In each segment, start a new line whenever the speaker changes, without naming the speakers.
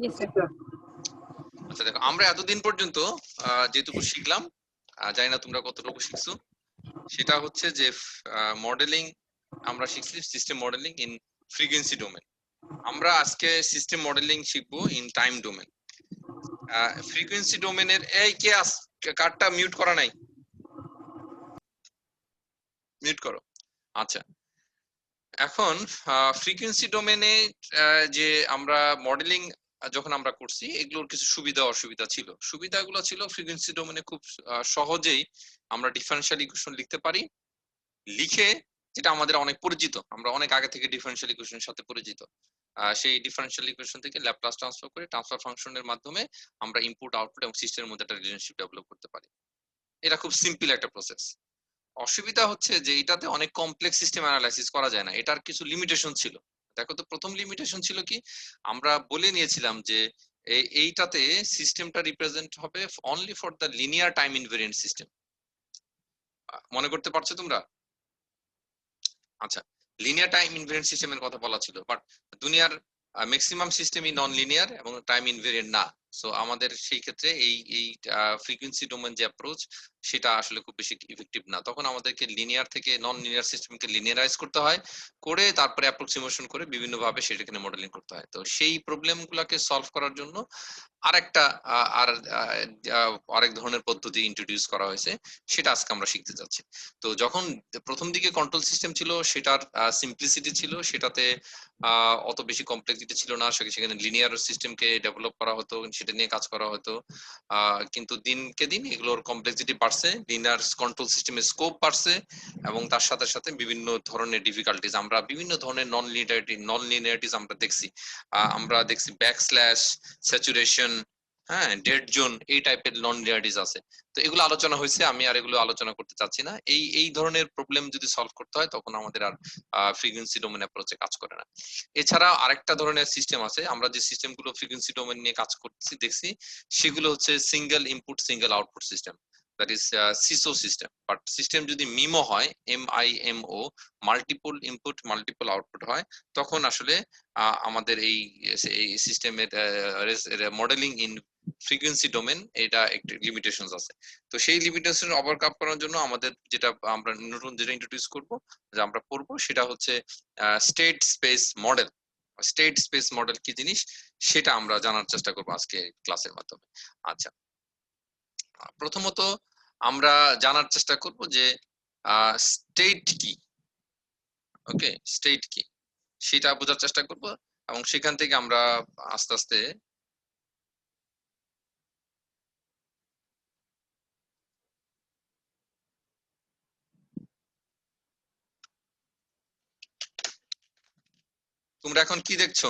Yes, sir.
আচ্ছা দেখো, আমরা এতদিন পর্যন্ত যেটুকু শিখলাম, জানি না তোমরা কতটুকু শিখছো, সেটা হচ্ছে যে মডেলিং আমরা শিখছি, system modelling in frequency domain. আমরা আজকে সিস্টেম মডেলিং শিখবো ইন টাইম ডোমেন। ফ্রিকোয়েন্সি ডোমেনের এই কে কার্ডটা মিউট করা নাই, মিউট করো। আচ্ছা, এখন ফ্রিকোয়েন্সি ডোমেনে যে আমরা মডেলিং যখন আমরা করছি, এগুলোর কিছু সুবিধা অসুবিধা ছিল। সুবিধাগুলো ছিল ফ্রিকোয়েন্সি ডোমেনে খুব সহজেই আমরা ডিফারেনশিয়াল ইকুয়েশন লিখতে পারি, লিখে যেটা আমাদের অনেক পরিচিত, আমরা অনেক আগে থেকে ডিফারেনশিয়াল ইকুয়েশনের সাথে পরিচিত। সেই ডিফারেনশিয়াল ইকুয়েশন থেকে ল্যাপ্লাস ট্রান্সফার করে ট্রান্সফার ফাংশনের মাধ্যমে আমরা ইনপুট আউটপুট এবং সিস্টেমের মধ্যে একটা রিলেশনশিপ ডেভেলপ করতে পারি। এটা খুব সিম্পল একটা প্রসেস। অসুবিধা হচ্ছে যে এটাতে অনেক কমপ্লেক্স সিস্টেম অ্যানালাইসিস করা যায় না, এটার কিছু লিমিটেশন ছিল। দেখো তো, প্রথম লিমিটেশন ছিল কি, আমরা বলে নিয়েছিলাম যে এইটাতে সিস্টেমটা রিপ্রেজেন্ট হবে only for the linear time invariant system. মনে করতে পারছো তোমরা? আচ্ছা, লিনিয়ার টাইম ইনভেরিয়েন্ট সিস্টেমের কথা বলা ছিল, বাট দুনিয়ার ম্যাক্সিমাম সিস্টেমই নন লিনিয়ার এবং টাইম ইনভেরিয়েন্ট না। সো আমাদের সেই ক্ষেত্রে এই ফ্রিকোয়েন্সি ডোমেন যে অ্যাপ্রোচ, সেটা আসলে খুব বেশি ইফেক্টিভ না। তখন আমাদেরকে লিনিয়ার থেকে নন লিনিয়ার সিস্টেমকে লিনিয়ারাইজ করতে হয়, করে তারপরে অ্যাপ্রক্সিমেশন করে বিভিন্নভাবে সেটাকে মডেলিং করতে হয়। তো সেই প্রবলেমগুলোকে সলভ করার জন্য আরেকটা আরেক ধরনের পদ্ধতি ইন্ট্রোডিউস করা হয়েছে, সেটা আজকে আমরা শিখতে যাচ্ছি। তো যখন প্রথম দিকে কন্ট্রোল সিস্টেম ছিল, সেটার সিম্পলিসিটি ছিল, সেটাতে অত বেশি কমপ্লেক্সিটি ছিল না, সেখানে লিনিয়ার সিস্টেমকে ডেভেলপ করা হতো, সেটা নিয়ে কাজ করা হতো। কিন্তু দিনকে দিন এগুলোর কমপ্লেক্সিটি বাড়ছে, লিনিয়ার কন্ট্রোল সিস্টেমের স্কোপ বাড়ছে, এবং তার সাথে সাথে বিভিন্ন ধরনের ডিফিকাল্টিজ, আমরা বিভিন্ন ধরনের নন লিনিয়ারিটিস আমরা দেখছি। আমরা দেখছি ব্যাকস্ল্যাশ, স্যাচুরেশন, হ্যাঁ, ডেড জোন, এই টাইপের নন লিনিয়ারিটিস আছে। তো এগুলো আলোচনা হয়েছে, আমি আর এগুলো আলোচনা করতে চাচ্ছি না। এই ধরনের প্রবলেম যদি সলভ করতে হয়, তখন আমাদের আর ফ্রিকোয়েন্সি ডোমেন অ্যাপ্রোচে কাজ করে না। এছাড়া আরেকটা ধরনের সিস্টেম আছে, আমরা যে সিস্টেমগুলো ফ্রিকোয়েন্সি ডোমেন নিয়ে কাজ করছি দেখছি, সেগুলো হচ্ছে single input single output system, that is CISO system. But system যদি মিমো হয়, MIMO, multiple input multiple output হয়, তখন আসলে আমাদের এই সিস্টেমের মডেলিং ইন ফ্রিকোয়েন্সি ডোমেন, এটা একটু লিমিটেশনস আছে। তো সেই লিমিটেশন ওভারকাম করার জন্য আমাদের যেটা আমরা নতুন যেটা ইন্ট্রোডিউস করব, যে আমরা পড়বো, সেটা হচ্ছে state space model. State space model কি জিনিস, সেটা আমরা জানার চেষ্টা করবো আজকে ক্লাসের মাধ্যমে। আচ্ছা, প্রথমত আমরা জানার চেষ্টা করব যে স্টেট কি। ওকে, স্টেট কি সেটা বোঝার চেষ্টা করব, এবং সেখান থেকে আমরা আস্তে আস্তে তোমরা এখন কি দেখছো?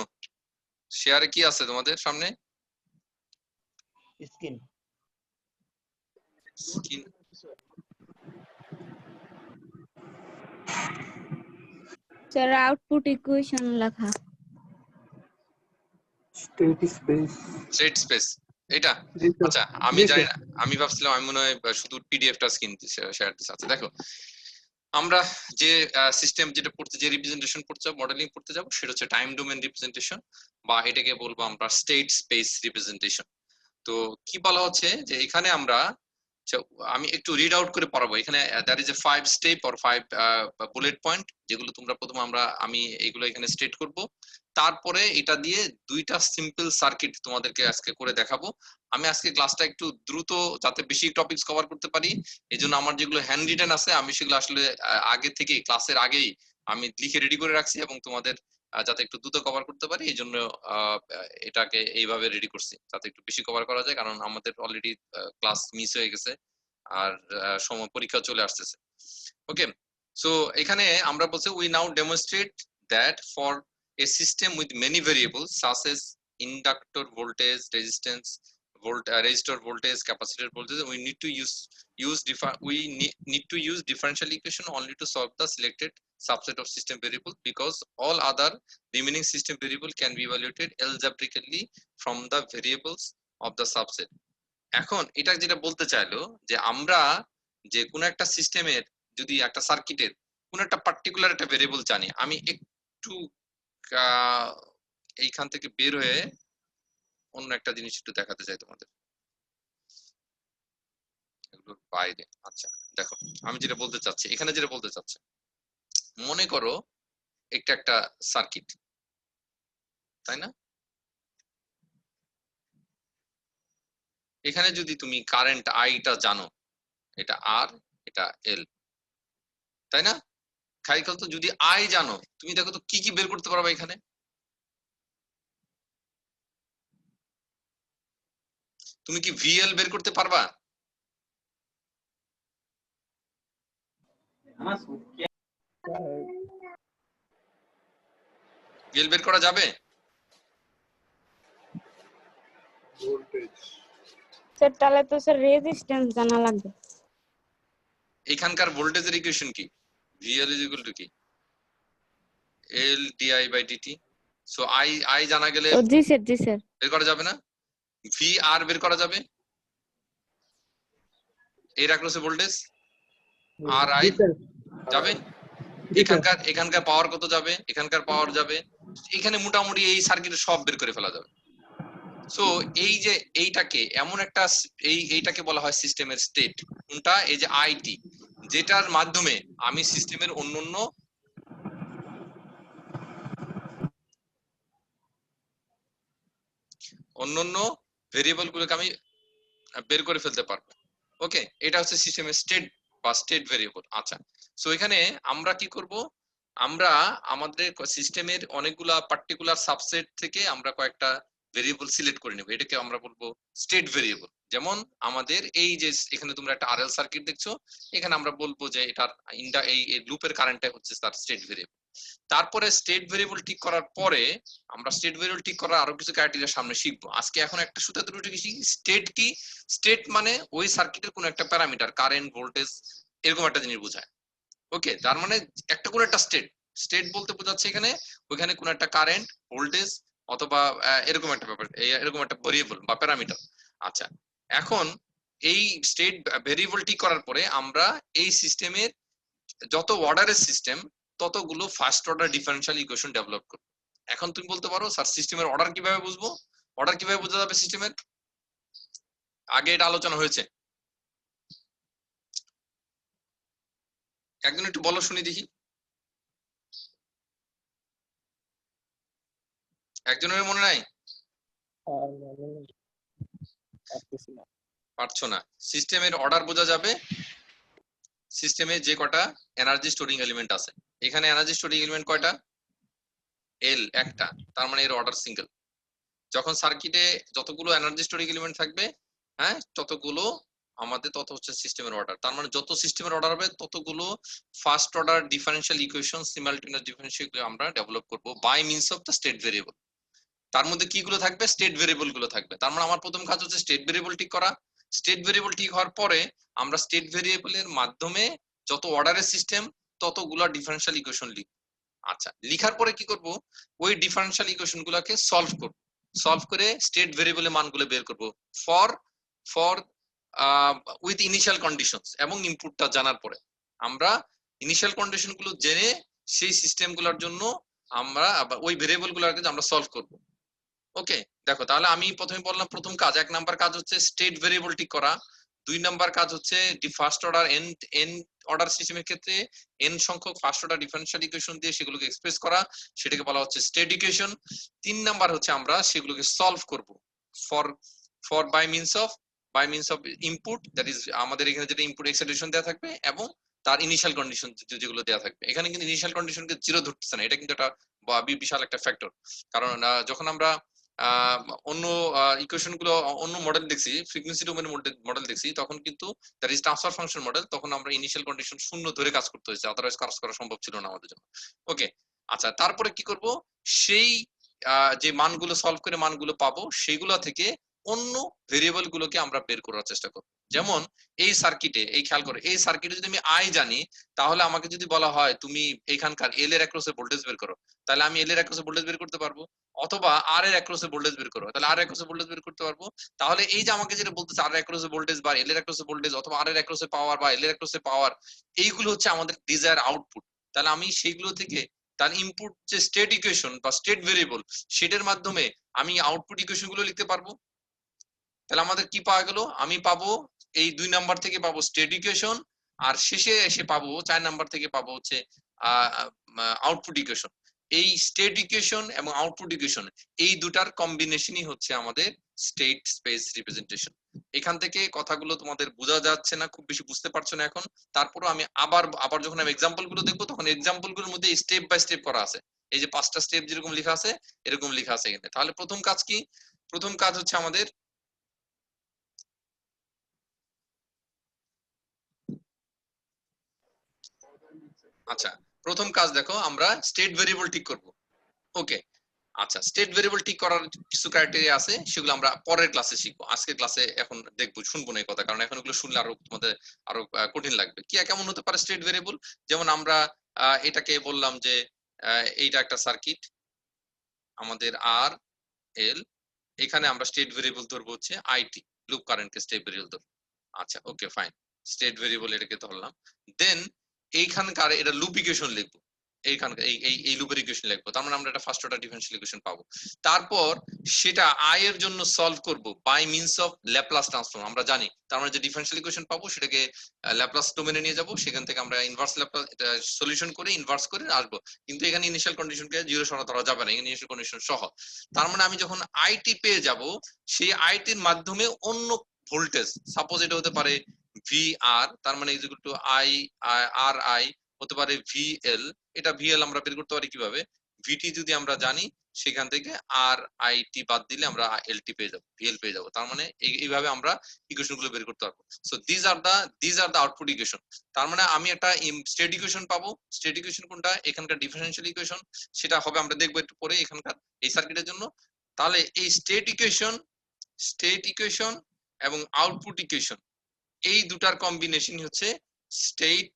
শেয়ারে কি আছে তোমাদের সামনে?
Screen.
Screen.
Sir output equation লেখা।
State space.
স্টেট স্পেস এটা? আচ্ছা, আমি জানি না, আমি ভাবছিলাম আমি মনে হয় শুধু পিডিএফটা স্ক্রিন শেয়ার দিতে। আচ্ছা দেখো, আমরা যে সিস্টেম যেটা পড়তে, যে রিপ্রেজেন্টেশন পড়তে যাব, মডেলিং পড়তে যাব, সেটা হচ্ছে টাইম ডোমেন রিপ্রেজেন্টেশন, বা এটাকে বলবো আমরা স্টেট স্পেস রিপ্রেজেন্টেশন। তো কি বলা হচ্ছে যে এখানে আমরা, আমি একটু রিড আউট করে পড়াবো। এখানে that is a 5 step or 5 bullet point, যেগুলো তোমরা প্রথমে আমি এগুলো এখানে স্টেট করব, তারপরে এটা দিয়ে দুইটা সিম্পল সার্কিট তোমাদেরকে আজকে করে দেখাবো। আমি আজকে ক্লাসটা একটু দ্রুত, যাতে বেশি টপিকস কভার করতে পারি, এই জন্য আমার যেগুলো হ্যান্ড রিটেন আছে, আমি সেগুলো আসলে আগে থেকে ক্লাসের আগেই আমি লিখে রেডি করে রাখছি, এবং তোমাদের যাতে একটু দ্রুত কভার করতে পারি, এই জন্য এটাকে এইভাবে রেডি করছি, যাতে একটু বেশি কভার করা যায়, কারণ আমাদের অলরেডি ক্লাস মিস হয়ে গেছে, আর সময় পরীক্ষা চলে আসতেছে। ওকে, সো এখানে আমরা বলছি, we now demonstrate that for a system with many variables such as inductor voltage, resistance resistor voltage, capacitor voltage, we need to use differential equation only to solve the selected subset of system variable, because all other remaining system variable can be evaluated algebraically from the variables of the subset. এখন এটা যেটা বলতে চাইলো, যে আমরা যে কোনো একটা সিস্টেমের, যদি একটা সার্কিটের কোন একটা পার্টিকুলার একটা ভেরিয়েবল জানি, আমি একটু এইখান থেকে বের হয়ে অন্য একটা জিনিস একটু দেখাতে চাই তোমাদের, এগুলোর বাইরে। আচ্ছা দেখো, আমি যেটা বলতে চাচ্ছি, এখানে যেটা বলতে চাচ্ছি, মনে করো একটা সার্কিট, তাই না? এখানে যদি তুমি কারেন্ট আইটা জানো, এটা আর, এটা এল, তাই না? খাই তো যদি আই জানো, তুমি দেখো তো কি কি বের করতে পারবে এখানে। তুমি কি ভিএল বের করতে পারবা? ভিএল বের করা যাবে?
স্যার তাহলে তো স্যার রেজিস্ট্যান্স জানা লাগবে।
এখানকার ভোল্টেজের ইকুয়েশন কি? ভিএল ইজ ইকুয়াল টু কি? L DI by DT. So I I জানা গেলে
ও জি স্যার, জি স্যার।
বের করা যাবে না? ভি আর বের করা যাবে? এর অ্যাক্রসে ভোল্টেজ আর আই যাবে? এখানকার পাওয়ার কত যাবে? এখানকার পাওয়ার যাবে। এখানে মোটামুটি এই সার্কিটে সব বের করে ফেলা যাবে। সো এই যে এইটাকে এমন একটা এইটাকে বলা হয় সিস্টেমের স্টেট। কোনটা? এই যে আইটি, যেটার মাধ্যমে আমি সিস্টেমের অন্যান্য ভেরিয়েবল গুলোকে আমি বের করে ফেলতে পারবো। ওকে, এটা হচ্ছে সিস্টেমের স্টেট বা স্টেট ভেরিয়েবল। আচ্ছা, সো এখানে আমরা কি করব, আমরা আমাদের সিস্টেমের অনেকগুলা পার্টিকুলার সাবসেট থেকে আমরা কয়েকটা ভেরিয়েবল সিলেক্ট করে নেব, এটাকে আমরা বলবো স্টেট ভেরিয়েবল। যেমন আমাদের এই যে এখানে তোমরা একটা আরএল সার্কিট দেখছো, এখানে আমরা বলবো যে এটার এই লুপের কারেন্টটা হচ্ছে তার স্টেট ভেরিয়েবল। তারপরে স্টেট ভেরিয়েবল ঠিক করার পরে আমরা স্টেট ভেরিয়েবল ঠিক করার আরো কিছু ক্রাইটেরিয়া সামনে শিখবো। আজকে এখন একটা সুতাতে রুটে গেছি, স্টেট কি? স্টেট মানে ওই সার্কিটের কোন একটা প্যারামিটার, কারেন্ট, ভোল্টেজ, এরকম একটা জিনিস বোঝায়। ওকে, তার মানে একটা কোন একটা স্টেট, স্টেট বলতে বোঝাচ্ছে এখানে ওইখানে কোন একটা কারেন্ট, ভোল্টেজ অথবা এরকম একটা ব্যাপার, এরকম একটা ভেরিয়েবল বা প্যারামিটার। আচ্ছা, এখন এই স্টেট ভেরিয়েবল ঠিক করার পরে আমরা এই সিস্টেমের যত অর্ডারের সিস্টেম ততগুলো first order differential equation develop করব। এখন তুমি বলতে পারো স্যার সিস্টেমের অর্ডার কিভাবে বুঝবো? অর্ডার কিভাবে বোঝা যাবে সিস্টেমের? আগে এটা আলোচনা হয়েছে, একজন একটু বলো শুনি দেখি। একজনের মনে নাই? পারছো না? সিস্টেমের অর্ডার বোঝা যাবে সিস্টেমে যে কটা এনার্জি স্টোরিং এলিমেন্ট আছে। এখানে এনার্জি স্টোরিং এলিমেন্ট কয়টা? এল একটা, তার মানে এর অর্ডার সিঙ্গেল। যখন সার্কিটে যতগুলো এনার্জি স্টোরিং এলিমেন্ট থাকবে, হ্যাঁ, ততগুলো আমাদের তত হচ্ছে সিস্টেমের অর্ডার। তার মানে যত সিস্টেমের অর্ডার হবে ততগুলো first order differential equation, simultaneous differential আমরা ডেভেলপ করব by means of the state variable. তার মধ্যে কিগুলো থাকবে? স্টেট ভেরিয়েবল গুলো থাকবে। তার মানে আমার প্রথম কাজ হচ্ছে স্টেট ভেরিয়েবল ঠিক করা। স্টেট ভেরিয়েবল ঠিক হওয়ার পরে আমরা স্টেট ভেরিয়েবলের মাধ্যমে যত অর্ডারের সিস্টেম ততগুলো ডিফারেনশিয়াল ইকুয়েশন লিখব। আচ্ছা, লিখার পরে কি করব? ওই ডিফারেনশিয়াল ইকুয়েশন গুলোকে সলভ করব। সলভ করে স্টেট ভেরিয়েবলের মানগুলো বের করব for for with initial conditions, এবং ইনপুটটা জানার পরে আমরা ইনিশিয়াল কন্ডিশন গুলো জেনে সেই সিস্টেম গুলোর জন্য আমরা ওই ভেরিয়েবল গুলোকে আমরা সলভ করব। ওকে, দেখো তাহলে আমি প্রথমে বললাম প্রথম কাজ, 1 নাম্বার কাজ হচ্ছে স্টেট ভেরিয়েবল ঠিক করা। 2 নাম্বার কাজ হচ্ছে ফার্স্ট অর্ডার এন অর্ডার সিস্টেমের ক্ষেত্রে এন সংখ্যক ফার্স্ট অর্ডার ডিফারেনশিয়াল ইকুয়েশন দিয়ে সেগুলোকে এক্সপ্রেস করা, সেটাকে বলা হচ্ছে স্টেট ইকুয়েশন। 3 নাম্বার হচ্ছে আমরা সেগুলোকে সলভ করব for for by means of input, that is আমাদের এখানে যেটা ইনপুট এক্সাইটেশন দেওয়া থাকবে এবং তার ইনিশিয়াল কন্ডিশন যেগুলো দেওয়া থাকবে। এখানে কিন্তু ইনিশিয়াল কন্ডিশনকে জিরো ধরতেছে না, এটা কিন্তু একটা বিশাল একটা ফ্যাক্টর। কারণ যখন আমরা অন্য ইকুয়েশন গুলো, অন্য মডেল দেখছি, ফ্রিকোয়েন্সি ডোমেন মডেল দেখছি, তখন কিন্তু that is transfer function model, তখন আমরা ইনিশিয়াল কন্ডিশন শূন্য ধরে কাজ করতে হয়েছে, আদারওয়াইজ কাজ করা সম্ভব ছিল না আমাদের জন্য। ওকে, আচ্ছা, তারপরে কি করব? সেই যে মানগুলো সলভ করে মানগুলো পাবো সেগুলো থেকে অন্য ভেরিয়েবল গুলোকে আমরা বের করার চেষ্টা করব। যেমন এই সার্কিটে, এই খেয়াল করে, এই সার্কিটে যদি আমি আই জানি, তাহলে আমাকে যদি বলা হয় তুমি এখানকার এল এর অ্যাক্রসে ভোল্টেজ বের করো, তাহলে আমি এল এর অ্যাক্রসে ভোল্টেজ বের করতে পারবো। অথবা আর এর অ্যাক্রসে ভোল্টেজ বের করো, তাহলে আর এর অ্যাক্রসে ভোল্টেজ বের করতে পারবো। তাহলে এই যে আমাকে যেটা বলতেছে আর এর অ্যাক্রসে ভোল্টেজ বা এল এর অ্যাক্রসে ভোল্টেজ অথবা আর এর অ্যাক্রসে পাওয়ার বা এল এর অ্যাক্রসে পাওয়ার, এইগুলো হচ্ছে আমাদের ডিজায়ার আউটপুট। তাহলে আমি সেইগুলো থেকে তার ইনপুট যে স্টেট ইকুয়েশন বা স্টেট ভেরিয়েবল সেটার মাধ্যমে আমি আউটপুট ইকুয়েশন গুলো লিখতে পারবো। তাহলে আমাদের কি পাওয়া গেল, আমি পাবো এই 2 নাম্বার থেকে পাবো স্টেট ইকুয়েশন, আর শেষে এসে পাবো 4 নাম্বার থেকে পাবো হচ্ছে আউটপুট ইকুয়েশন। এই স্টেট ইকুয়েশন এবং আউটপুট ইকুয়েশন এই দুটার কম্বিনেশনই হচ্ছে আমাদের স্টেট স্পেস রিপ্রেজেন্টেশন। এখান থেকে কথাগুলো তোমাদের বোঝা যাচ্ছে না, খুব বেশি বুঝতে পারছো না এখন, তারপরও আমি আবার যখন আমি এক্সাম্পল গুলো দেখবো তখন এক্সাম্পল গুলোর মধ্যে স্টেপ বাই স্টেপ করা আছে। এই যে 5টা স্টেপ যেরকম লেখা আছে এরকম লেখা আছে এখানে। তাহলে প্রথম কাজ কি, প্রথম কাজ হচ্ছে আমাদের আচ্ছা প্রথম কাজ দেখো আমরা স্টেট ভেরিয়েবল ঠিক করব। ওকে, আচ্ছা স্টেট ভেরিয়েবল ঠিক করার কিছু ক্রাইটেরিয়া আছে, সেগুলো আমরা পরের ক্লাসে শিখবো। আজকে ক্লাসে এখন দেখবো, শুনবো না এই কথা, কারণ এখন এগুলো শুনলে আরো তোমাদের আরো কঠিন লাগবে। কি কেমন হতে পারে স্টেট ভেরিয়েবল, যেমন আমরা এটাকে বললাম যে এইটা একটা সার্কিট আমাদের আর এল, এখানে আমরা স্টেট ভেরিয়েবল ধরবো হচ্ছে আইটি, লুপ কারেন্টকে স্টেট ভেরিয়েবল ধরবো। আচ্ছা ওকে ফাইন, স্টেট ভেরিয়েবল এটাকে ধরলাম। দেন এইখানকার এটা লুপ ইকুয়েশন লিখবো, এইখানকার এই লুপের ইকুয়েশন লিখবো, তার মানে আমরা একটা ফার্স্ট অর্ডার ডিফারেন্সিয়াল ইকুয়েশন পাবো। তারপর সেটা আই এর জন্য সলভ করব by means of Laplace transform. আমরা জানি তার মানে যে ডিফারেন্সিয়াল ইকুয়েশন পাবো সেটাকে ল্যাপ্লাস ডোমেনে নিয়ে যাব, সেখান থেকে আমরা ইনভার্স ল্যাপ্লাস সলিউশন করে ইনভার্স করে আসবো। কিন্তু এখানে ইনিশিয়াল কন্ডিশনকে জিরো সরা ধরা যাবে না, এখানে ইনিশিয়াল কন্ডিশন সহ। তার মানে আমি যখন আইটি পেয়ে যাব, সেই আইটির মাধ্যমে অন্য ভোল্টেজ, সাপোজ এটা হতে পারে ভি আর, তার মানে equal to I R I, হতে পারে ভিএল। এটা ভিএল আমরা বের করতে পারি কিভাবে, ভিটি যদি আমরা জানি সেখান থেকে আর আইটি বাদ দিলে আমরা এলটি পেয়ে যাবো, ভিএল পেয়ে যাবো। তার মানে এইভাবে আমরা ইকুয়েশন গুলো বের করতে পারবো। So this are the output equation. তার মানে আমি একটা স্টেট ইকুয়েশন পাবো। স্টেট ইকুয়েশন কোনটা, এখানকার ডিফারেন্সিয়াল ইকুয়েশন, সেটা হবে আমরা দেখবো একটু পরে এখানকার এই সার্কিটের জন্য। তাহলে এই স্টেট ইকুয়েশন এবং আউটপুট ইকুয়েশন এই দুটার কম্বিনেশন হচ্ছে state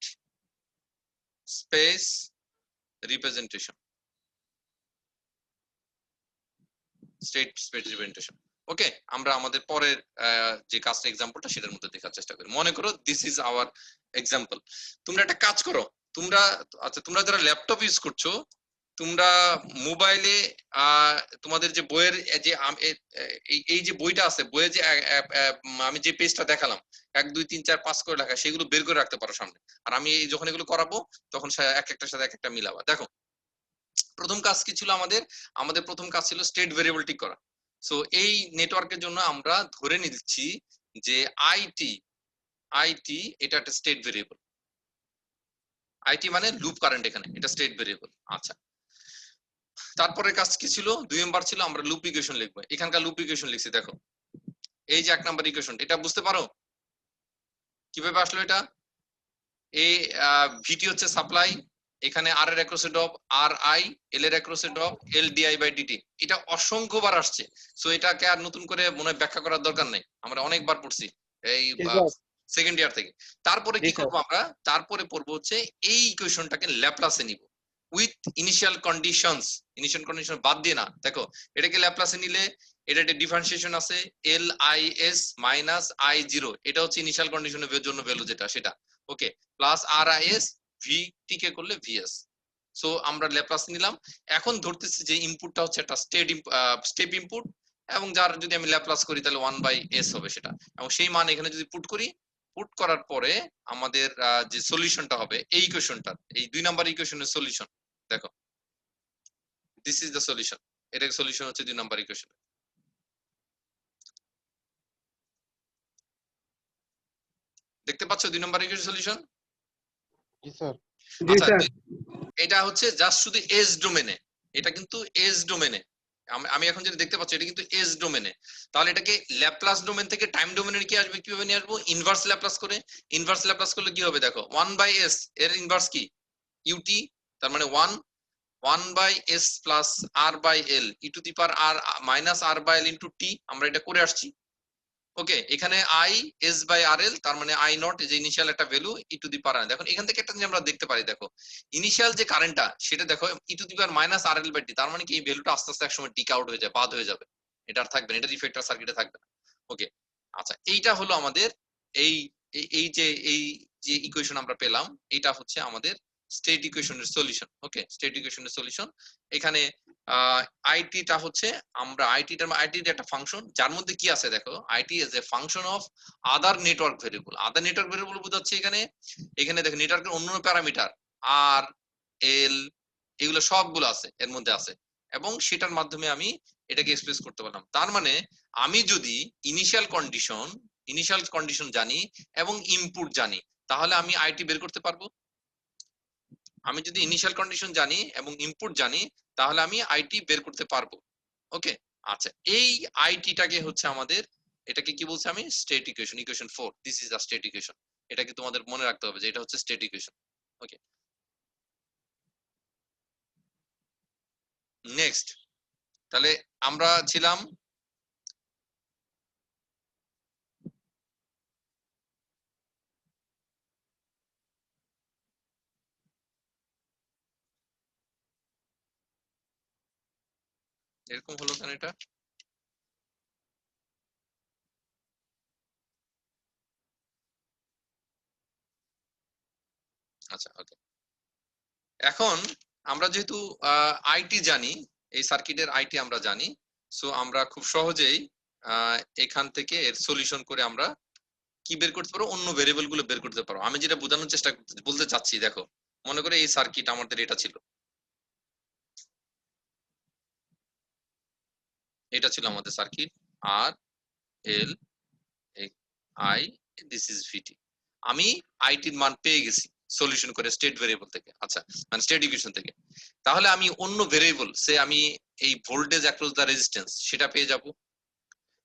space representation, state space representation. Okay, আমরা আমাদের পরের যে কাজটা এক্সাম্পলটা সেটার মধ্যে দেখার চেষ্টা করি। মনে করো দিস ইজ আওয়ার এক্সাম্পল। তোমরা একটা কাজ করো, তোমরা আচ্ছা তোমরা যারা ল্যাপটপ ইউজ করছো, তোমরা মোবাইলে তোমাদের যে বইয়ের যে এই যে বইটা আছে, বইয়ে যে আমি যে পেজটা দেখালাম 1 2 3 4 5 করে লেখা, সেগুলো বের করে রাখতে পারো সামনে। আর আমি যখন এগুলো করাবো তখন এক একটার সাথে এক একটা মিলাবা। দেখো প্রথম কাজ কি ছিল আমাদের, আমাদের প্রথম কাজ ছিল স্টেট ভেরিয়েবল ঠিক করা। সো এই নেটওয়ার্কের জন্য আমরা ধরে নিচ্ছি যে আইটি এটা একটা স্টেট ভেরিয়েবল। আইটি মানে লুপ কারেন্ট, এখানে এটা স্টেট ভেরিয়েবল। আচ্ছা তারপরে কাজ কি ছিল, 2 নাম্বার ছিল আমরা লুপ ইকুয়েশন লিখবো। এখানকার লুপ ইকুয়েশন লিখছি দেখো, এই যে 1 নাম্বার ইকুয়েশন, এটা বুঝতে পারো কিভাবে আসলো এটা। এই ভিটি হচ্ছে সাপ্লাই, এখানে আর এর অ্যাক্রসে ড্রপ আর আই, এল এর অ্যাক্রসে drop L DI by DT. এটা অসংখ্যবার আসছে, সো এটাকে আর নতুন করে মনে হয় ব্যাখ্যা করার দরকার নেই, আমরা অনেকবার পড়ছি এই সেকেন্ড ইয়ার থেকে। তারপরে কি করবো আমরা, তারপরে পড়বো হচ্ছে এই ইকুয়েশনটাকে ল্যাপ্লাসে নিব with initial conditions. Initial condition বাদ দিয়ে না, দেখো এটাকে ল্যাপ্লাসে নিলে এটা একটা ডিফারেন্সিয়েশন আছে L I s minus I zero, এটা হচ্ছে ইনিশিয়াল কন্ডিশনের জন্য ভ্যালু যেটা সেটা। Okay, plus R I s V T কে করলে ভিএস। সো আমরা ল্যাপ্লাস নিলাম। এখন ধরতেছি যে ইনপুটটা হচ্ছে একটা স্টেপ ইনপুট, এবং যার যদি আমি ল্যাপ্লাস করি তাহলে 1/s হবে সেটা, এবং সেই মান এখানে যদি পুট করি, পুট করার পরে আমাদের যে সলিউশনটা হবে এই ইকুয়েশনটার, এই 2 নাম্বার ইকুয়েশনের সলিউশন, দেখো দিস ইজ দ্য সলিউশন। এটার সলিউশন হচ্ছে 2 নাম্বার ইকুয়েশন। দেখতে পাচ্ছ 2 নাম্বার ইকুয়েশন সলিউশন?
জি স্যার।
আচ্ছা এটা হচ্ছে জাস্ট শুধু এস ডোমেনে, এটা কিন্তু এস ডোমেনে। আমি এখন যেটা দেখতে পাচ্ছি এটা কিন্তু এস ডোমেনে। তাহলে এটাকে ল্যাপ্লাস ডোমেন থেকে টাইম ডোমেনে কি আসবে, কিভাবে নিয়ে আসবো, ইনভার্স ল্যাপ্লাস করে। ইনভার্স ল্যাপ্লাস করলে কি হবে দেখো, 1/s এর ইনভার্স কি ইউটি, তার মানে 1/s plus R by L e to the power R minus R by L into T. আমরা এটা করে আসছি। ওকে, এখানে I S by R L, তার মানে আই নট যে ইনিশিয়াল একটা value e to the power. দেখো এখান থেকে একটা জিনিস আমরা দেখতে পারি, দেখো ইনিশিয়াল যে কারেন্টটা সেটা দেখো e to the power minus R L by T, তার মানে কি এই ভ্যালুটা আস্তে আস্তে একসময় ডিক আউট হয়ে যায়, বাদ হয়ে যাবে, এটা আর থাকবে না, এটা রিফ্লেক্টর সার্কিটে থাকবে না। ওকে, আচ্ছা এইটা হলো আমাদের এই এই যে ইকুয়েশন আমরা পেলাম, এটা হচ্ছে আমাদের স্টেট ইকুয়েশনের সলিউশন। ওকে, স্টেট ইকুয়েশনের সলিউশন। এখানে আইটিটা হচ্ছে আমরা আইটির একটা ফাংশন যার মধ্যে কি আছে দেখো, IT is a function of other network variable. Other network variable বোঝাচ্ছে এখানে দেখো নেটওয়ার্কের অন্যান্য প্যারামিটার আর এল এগুলো সবগুলো আছে এর মধ্যে আছে, এবং সেটার মাধ্যমে আমি এটাকে এক্সপ্রেস করতে পারলাম। তার মানে আমি যদি ইনিশিয়াল কন্ডিশন জানি এবং ইনপুট জানি, তাহলে আমি আইটি বের করতে পারবো। আমি যদি ইনিশিয়াল কন্ডিশন জানি এবং ইনপুট জানি, তাহলে আমি আইটি বের করতে পারবো। ওকে, আচ্ছা, এই আইটিটাকে হচ্ছে আমাদের, এটাকে কি বলছি আমি, state equation, equation 4। This is the state equation. এটাকে তোমাদের মনে রাখতে হবে যে এটা হচ্ছে স্টেট ইকুয়েশন। ওকে, নেক্সট, তাহলে আমরা ছিলাম এরকম হলো কেন এটা? আচ্ছা, ওকে, এখন আমরা যেহেতু আইটি জানি, এই সার্কিটের আইটি আমরা জানি, সো আমরা খুব সহজেই এখান থেকে এর সলিউশন করে আমরা কি বের করতে পারো, অন্য ভেরিয়েবল গুলো বের করতে পারো। আমি যেটা বোঝানোর চেষ্টা বলতে চাচ্ছি, দেখো মনে করে এই সার্কিট আমাদের এটা ছিল, এটা ছিল আমাদের circuit, R L I, this is VT. আমি আইটির মান পেয়ে গেছি সলিউশন করে স্টেট ভেরিয়েবল থেকে, আচ্ছা মানে স্টেট ইকুয়েশন থেকে। তাহলে আমি অন্য ভেরিয়েবল, সে আমি এই ভোল্টেজ অ্যাক্রস দ্য রেজিস্ট্যান্স সেটা পেয়ে যাব।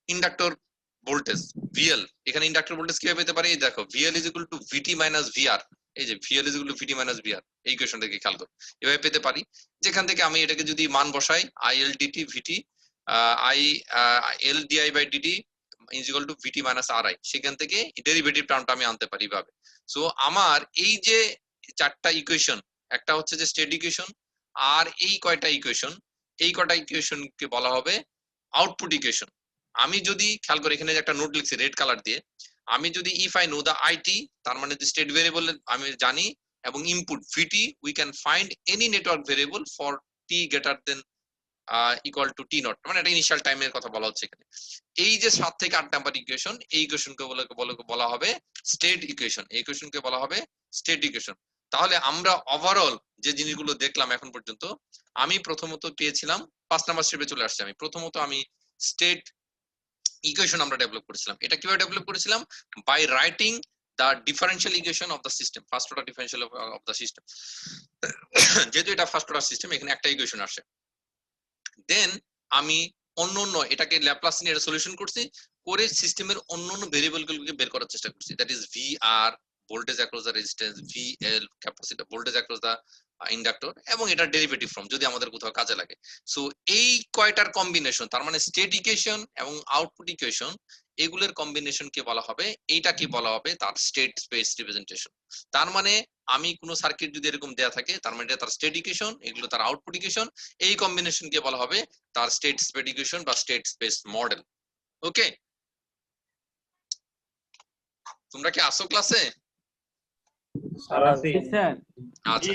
ইন্ডাক্টর ভোল্টেজ ভিএল, এখানে ইন্ডাক্টর ভোল্টেজ কিভাবে পেতে পারি, দেখো VL is equal to VT minus VR. এই যে VL is equal to VT minus VR, এই ইকুয়েশন থেকে খেয়াল করো, এভাবে পেতে পারি। যেখান থেকে আমি এটাকে যদি মান বসাই, I L DT VT I L DI by DT is equal to VT minus R I, সেখান থেকে ডেরিভেটিভ টার্মটা আমি আনতে পারি ভাবে। সো আমার এই যে চারটা ইকুয়েশন, একটা হচ্ছে যে স্টেট ইকুয়েশন, আর এই কয়টা ইকুয়েশন, এই কয়টা ইকুয়েশনকে বলা হবে আউটপুট ইকুয়েশন। আমি যদি খেয়াল করে এখানে একটা নোট লিখছি রেড কালার দিয়ে, আমি যদি if I know the IT, তার মানে স্টেট ভেরিয়েবল আমি জানি, এবং input VT, we can find any network variable for T greater than equal to T naught, মানে এটা ইনিশিয়াল টাইমের কথা বলা হচ্ছে এখানে। এই যে 7 থেকে 8 নাম্বার ইকুয়েশন, এই ইকুয়েশনকে বলা হবে স্টেট ইকুয়েশন, এই ইকুয়েশনকে বলা হবে স্টেট ইকুয়েশন। তাহলে আমরা ওভারঅল যে জিনিসগুলো দেখলাম এখন পর্যন্ত, আমি প্রথমত পেয়েছিলাম 5 নাম্বার স্টেপে চলে আসছে। আমি প্রথমত স্টেট ইকুয়েশন আমরা ডেভেলপ করেছিলাম। এটা কিভাবে ডেভেলপ করেছিলাম, by writing the differential equation of the system, first order differential of the system। যেহেতু এটা ফার্স্ট অর্ডার সিস্টেম, এখানে একটা ইকুয়েশন আসে, দেন আমি অন্য এটাকে ল্যাপ্লাস নিয়ে এটা সলিউশন করছি, করে সিস্টেমের অন্য ভেরিয়েবল গুলোকে বের করার চেষ্টা করছি, that is VR voltage across the resistance, VL capacitor voltage across the inductor, এবং এটা ডেরিভেটিভ ফর্ম যদি আমাদের কোথাও কাজে লাগে। সো এই কয়টার কম্বিনেশন, তার মানে স্টেট ইকুয়েশন এবং আউটপুট ইকুয়েশন, এগুলোর কম্বিনেশনকে বলা হবে, এইটাকে বলা হবে তার স্টেট স্পেস রিপ্রেজেন্টেশন। তার মানে আমি কোন সার্কিট যদি এরকম দেয়া থাকে, তার মানে এটা তার স্টেট ইকুয়েশন, এগুলো তার আউটপুট ইকুয়েশন, এই কম্বিনেশনকে বলা হবে তার স্টেট স্পেস ইকুয়েশন বা স্টেট স্পেস মডেল। ওকে, তোমরা কি আসো ক্লাসে? আচ্ছা,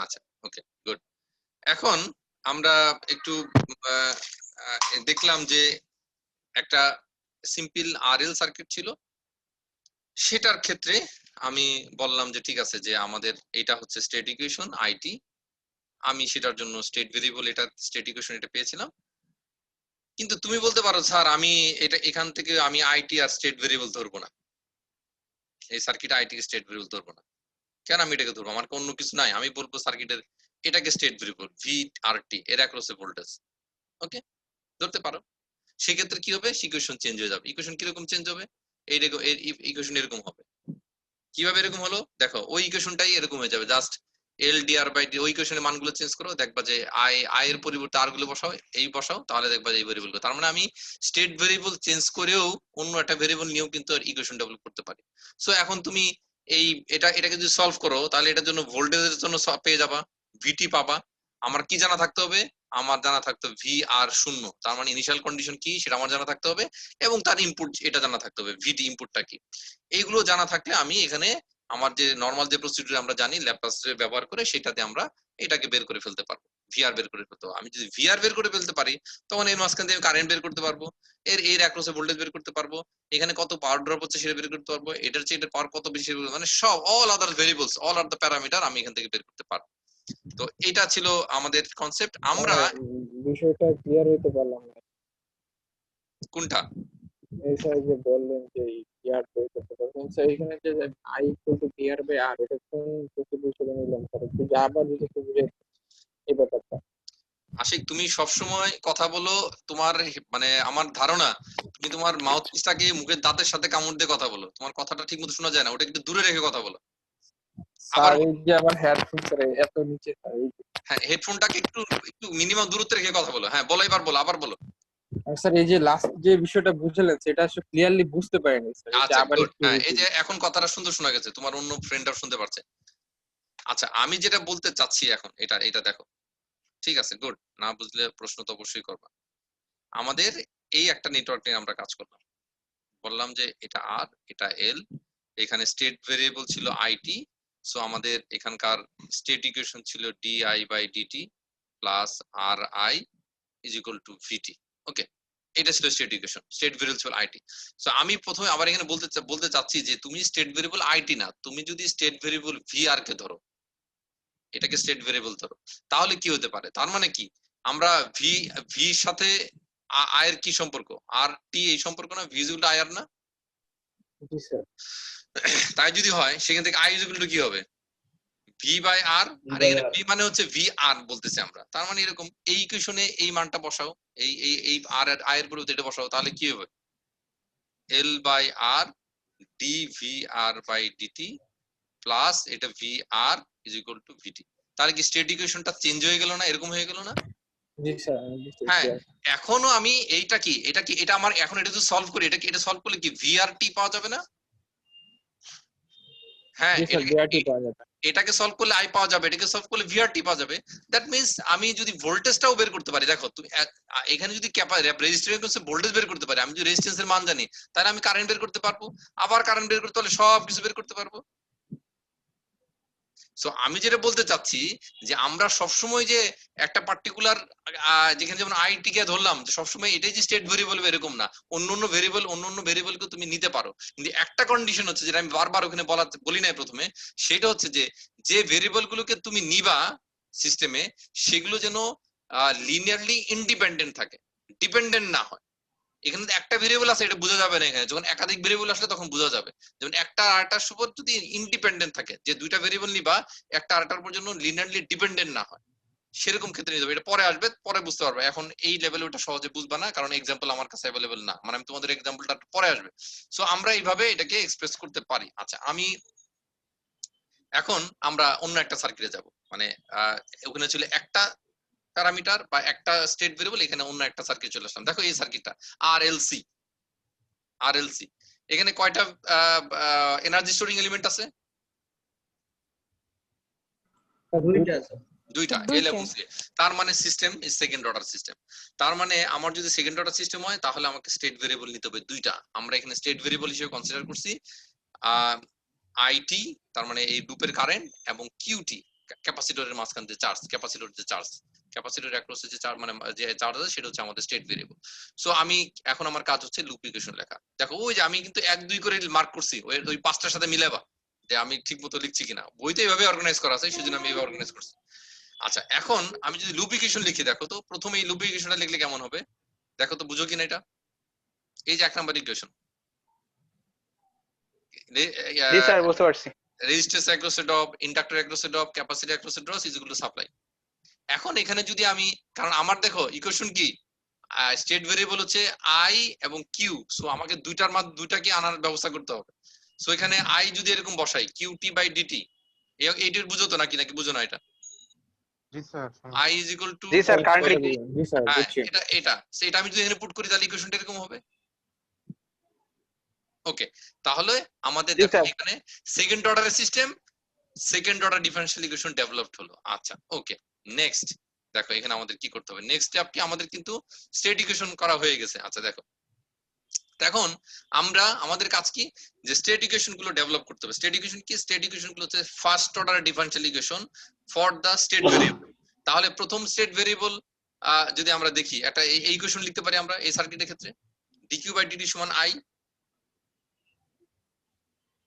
আচ্ছা, ওকে, গুড। এখন আমরা একটু দেখলাম যে একটা সিম্পল আরএল সার্কিট ছিল, সেটার ক্ষেত্রে আমি বললাম যে ঠিক আছে, যে আমাদের এটা হচ্ছে স্টেট ইকুয়েশন আইটি, আমি সেটার জন্য স্টেট ভেরিয়েবল, এটা স্টেট ইকুয়েশন এটা পেয়েছিলাম। কিন্তু তুমি বলতে পারো স্যার আমি এটা এখান থেকে আমি আইটি আর স্টেট ভেরিয়েবল ধরবো না, এই সার্কিট আইটি স্টেট ভেরিয়েবল ধরবো না, কেন আমি এটাকে ধরবো, আমার অন্য কিছু নাই, আমি বলবো সার্কিটের এটাকে স্টেট ভেরিয়েবল ভি আর টি এর অ্যাক্রসে ভোল্টেজ। ওকে, ধরতে পারো। সেক্ষেত্রে কি হবে, ইকুয়েশন চেঞ্জ হয়ে যাবে। ইকুয়েশন কিরকম চেঞ্জ হবে, এইরকম ইকুয়েশন এরকম হবে। কিভাবে এরকম হলো, দেখো ওই ইকুয়েশনটাই এরকম হয়ে যাবে, just L DR by D, ওই ইকুয়েশনের মানগুলো চেঞ্জ করো, দেখবা যে আই এর পরিবর্তে আর গুলো বসাও, এই বসাও, তাহলে দেখবা যে এই ভেরিয়েবল, তার মানে আমি স্টেট ভেরিয়েবল চেঞ্জ করেও অন্য একটা ভেরিয়েবল নিয়েও কিন্তু ইকুয়েশন ডেভেলপ করতে পারি। সো এখন তুমি এটাকে যদি সলভ করো, তাহলে এটার জন্য ভোল্টেজের জন্য পেয়ে যাবা ভিটি পাবা, আমার কি জানা থাকতে হবে? আমার জানা থাকতে হবে ভি আর শূন্য, তার মানে ইনিশিয়াল কন্ডিশন কি সেটা আমার জানা থাকতে হবে, এবং তার ইনপুট এটা জানা থাকতে হবে, ভিটি ইনপুটটা কি। এইগুলো জানা থাকলে আমি এখানে আমার যে নর্মাল যে প্রসিডিউর আমরা জানি ল্যাপ্লাস ব্যবহার করে, সেটাতে আমরা এটাকে বের করে ফেলতে পারবো, ভিআর বের করে ফেলতে পারবো। আমি যদি ভিআর বের করে ফেলতে পারি, তখন এর মাঝখান থেকে কারেন্ট বের করতে পারবো, এর অ্যাক্রসে ভোল্টেজ বের করতে পারবো, এখানে কত পাওয়ার ড্রপ হচ্ছে সেটা বের করতে পারবো, এটার চেয়ে এটার পাওয়ার কত বেশি, মানে সব all other variables, all are the parameter আমি এখান থেকে বের করতে পারবো। তো এটা ছিল আমাদের কনসেপ্ট। আমরা
বিষয়টা ক্লিয়ার হইতে পারলাম না।
কোনটা?
এই স্যার যে বললেন যে ইয়ার বের করতে পারবেন, স্যার এখানে যে I equal to year by R, এটা কোন প্রসিডিউর হিসেবে নিলাম স্যার? একটু আবার যদি একটু বুঝে এই ব্যাপারটা।
আশিক, তুমি সবসময় কথা বলো, তোমার মানে আমার ধারণা তুমি তোমার মাউথ পিসটাকে মুখের দাঁতের সাথে কামড় দিয়ে কথা বলো, তোমার কথাটা ঠিক মতো শোনা যায় না, ওটা একটু দূরে রেখে কথা বলো। আবার
স্যার এই যে আমার হেডফোন স্যার এত নিচে স্যার, এই যে
হ্যাঁ, হেডফোনটাকে একটু একটু মিনিমাম দূরত্বে রেখে কথা বলো। হ্যাঁ বলো, এবার বলো, আবার বলো।
আর স্যার এই যে লাস্ট যে বিষয়টা বুঝলেন সেটা আসলে ক্লিয়ারলি বুঝতে পারিনি স্যার, এই যে
আচ্ছা
আবার
গুড,
একটু
হ্যাঁ এই যে এখন কথাটা সুন্দর শোনা গেছে, তোমার অন্য ফ্রেন্ডরাও শুনতে পারছে। আচ্ছা আমি যেটা বলতে চাচ্ছি এখন, এটা এটা দেখো, ঠিক আছে গুড। না বুঝলে প্রশ্ন তো অবশ্যই করবা। আমাদের এই একটা নেটওয়ার্ক নিয়ে আমরা কাজ করলাম, বললাম যে এটা আর এটা এল, এখানে স্টেট ভেরিয়েবল ছিল আইটি, সো আমাদের এখানকার স্টেট ইকুয়েশন ছিল DI by DT plus R I is equal to VT. Okay, এটা ছিল স্টেট ইকুয়েশন, স্টেট ভেরিয়েবল ছিল আইটি। সো আমি প্রথমে আবার এখানে বলতে চাচ্ছি যে তুমি স্টেট ভেরিয়েবল আইটি না, তুমি যদি স্টেট ভেরিয়েবল ভিআর কে ধরো, এটাকে স্টেট ভেরিয়েবল ধরো, তাহলে কি হতে পারে? তার মানে কি, আমরা ভি ভির সাথে আই এর কি সম্পর্ক? আর টি এই সম্পর্ক না, V is equal to I R না?
জি স্যার।
তাই যদি হয় সেখান থেকে আই ইজ ইকুয়াল টু কি হবে? ভি বাই আর। আর এখানে ভি মানে হচ্ছে ভি আর বলতেছি আমরা, তার মানে এরকম এই ইকুয়েশনে এই মানটা বসাও, এই এই এই আর এর আই এর পরিবর্তে এটা বসাও, তাহলে কি হবে? L by R D V R by DT plus এটা V R is equal to VT. তাহলে কি স্টেট ইকুয়েশনটা চেঞ্জ হয়ে গেল না, এরকম হয়ে গেল না?
জি স্যার আমি বুঝতে
হ্যাঁ,
পারছি।
এখনো আমি এইটা কি, এটা কি, এটা আমার এখন এটা যদি সলভ করি, এটা কি, এটা সলভ করলে কি ভিআরটি পাওয়া যাবে না? হ্যাঁ,
জি স্যার বিআরটি পাওয়া যাবে।
এটাকে সলভ করলে আই পাওয়া যাবে, এটাকে সলভ করলে ভিআরটি পাওয়া যাবে। দ্যাট মিন্স আমি যদি ভোল্টেজটাও বের করতে পারি, দেখো তুমি এখানে যদি রেজিস্ট্যান্স ভোল্টেজ বের করতে পারি, আমি যদি রেজিস্ট্যান্সের মান জানি, তাহলে আমি কারেন্ট বের করতে পারবো, আবার কারেন্ট বের করতে হলে সব কিছু বের করতে পারবো। সো আমি যেটা বলতে চাচ্ছি যে আমরা সবসময় যে একটা পার্টিকুলার, যেখানে যেমন আইটি কে ধরলাম যে সবসময় এটাই যে স্টেট ভেরিয়েবল এরকম না, অন্য অন্য ভেরিয়েবলকে তুমি নিতে পারো, কিন্তু একটা কন্ডিশন হচ্ছে যেটা আমি বারবার ওখানে বলি নাই প্রথমে, সেটা হচ্ছে যে যে ভেরিয়েবল গুলোকে তুমি নিবা সিস্টেমে, সেগুলো যেন লিনিয়ারলি ইন্ডিপেন্ডেন্ট থাকে, ডিপেন্ডেন্ট না হয়। এখানে একটা ভেরিয়েবল আছে এটা বোঝা যাবে না, এখানে যখন একাধিক ভেরিয়েবল আসলে তখন বোঝা যাবে। যেমন একটা আরেকটার উপর যদি ইন্ডিপেন্ডেন্ট থাকে, যে দুইটা ভেরিয়েবল নিবা একটা আরেকটার উপর জন্য লিনিয়ারলি ডিপেন্ডেন্ট না হয়, সেরকম ক্ষেত্রে নিতে হবে। এটা পরে আসবে, পরে বুঝতে পারবে, এখন এই লেভেলে ওটা সহজে বুঝবা না, কারণ এক্সাম্পল আমার কাছে অ্যাভেলেবল না, মানে আমি তোমাদের এক্সাম্পলটা পরে আসবে। সো আমরা এইভাবে এটাকে এক্সপ্রেস করতে পারি। আচ্ছা আমি এখন আমরা অন্য একটা সার্কিটে যাব, মানে ওখানে ছিল একটা প্যারামিটার বা একটা স্টেট ভেরিয়েবল, এখানে অন্য একটা সার্কিট চলে আসলাম। দেখো এই সার্কিটটা আরএলসি, আরএলসি এখানে কয়টা এনার্জি স্টোরিং এলিমেন্ট আছে? দুইটা, এল এবং সি। তার মানে system is second order system. তার মানে আমার যদি সেকেন্ড অর্ডার সিস্টেম হয়, তাহলে আমাকে স্টেট ভেরিয়েবল নিতে হবে দুইটা। আমরা এখানে স্টেট ভেরিয়েবল হিসেবে কনসিডার করছি আইটি, তার মানে এই লুপের কারেন্ট, এবং কিউটি ক্যাপাসিটরের মাঝখান যে চার্জ, ক্যাপাসিটর যে চার্জ, ক্যাপাসিটর অ্যাক্রসে যে চার্জ, মানে যে চার্জ আছে সেটা হচ্ছে আমাদের স্টেট ভেরিয়েবল। সো আমি এখন আমার কাজ হচ্ছে লুপ ইকুয়েশন লেখা। দেখো ওই যে আমি কিন্তু 1 2 করে মার্ক করছি, ওই পাঁচটার সাথে মিলাবা যে আমি ঠিক মতো লিখছি কিনা। বইতে এইভাবে অর্গানাইজ করা আছে, সেজন্য আমি এইভাবে অর্গানাইজ করছি। আচ্ছা এখন আমি যদি লুপ ইকুয়েশন লিখি, দেখো তো প্রথমে এই লুপ ইকুয়েশনটা লিখলে কেমন হবে, দেখো তো বুঝো কিনা এটা। এই যে 1 নাম্বার ইকুয়েশন,
জি স্যার বুঝতে পারছি।
Resistance across A drop, inductor across A drop, capacitor across A drop is equal to supply. এখন এখানে যদি আমি, কারণ আমার দেখো ইকুয়েশন কি, স্টেট ভেরিয়েবল হচ্ছে আই এবং কিউ, সো আমাকে দুইটাকে আনার ব্যবস্থা করতে হবে। সো এখানে আই যদি এরকম বসাই কিউটি বাই ডিটি, এইটার বুঝো তো নাকি, নাকি বুঝো না এটা?
জি sir.
I is equal to,
জি স্যার কারেন্টলি
জি স্যার
হ্যাঁ
বুঝছি।
এটা সেটা আমি যদি এখানে পুট করি, তাহলে ইকুয়েশনটা এরকম হবে। ওকে, তাহলে আমাদের
জি
দেখো
স্যার।
এখানে সেকেন্ড অর্ডারের system, second order differential equation developed হলো। আচ্ছা ওকে, নেক্সট দেখো এখানে আমাদের কি করতে হবে, নেক্সট স্টেপ কি, আমাদের কিন্তু স্টেট ইকুয়েশন করা হয়ে গেছে। আচ্ছা দেখো এখন আমরা আমাদের কাজ কি, যে স্টেট ইকুয়েশন গুলো ডেভেলপ করতে হবে। স্টেট ইকুয়েশন কি, স্টেট ইকুয়েশন গুলো হচ্ছে first order differential equation for the state variable. তাহলে প্রথম স্টেট ভেরিয়েবল যদি আমরা দেখি, একটা এই ইকুয়েশন লিখতে পারি আমরা এই সার্কিটের ক্ষেত্রে, ডিকিউ বাই ডিটি সমান আই,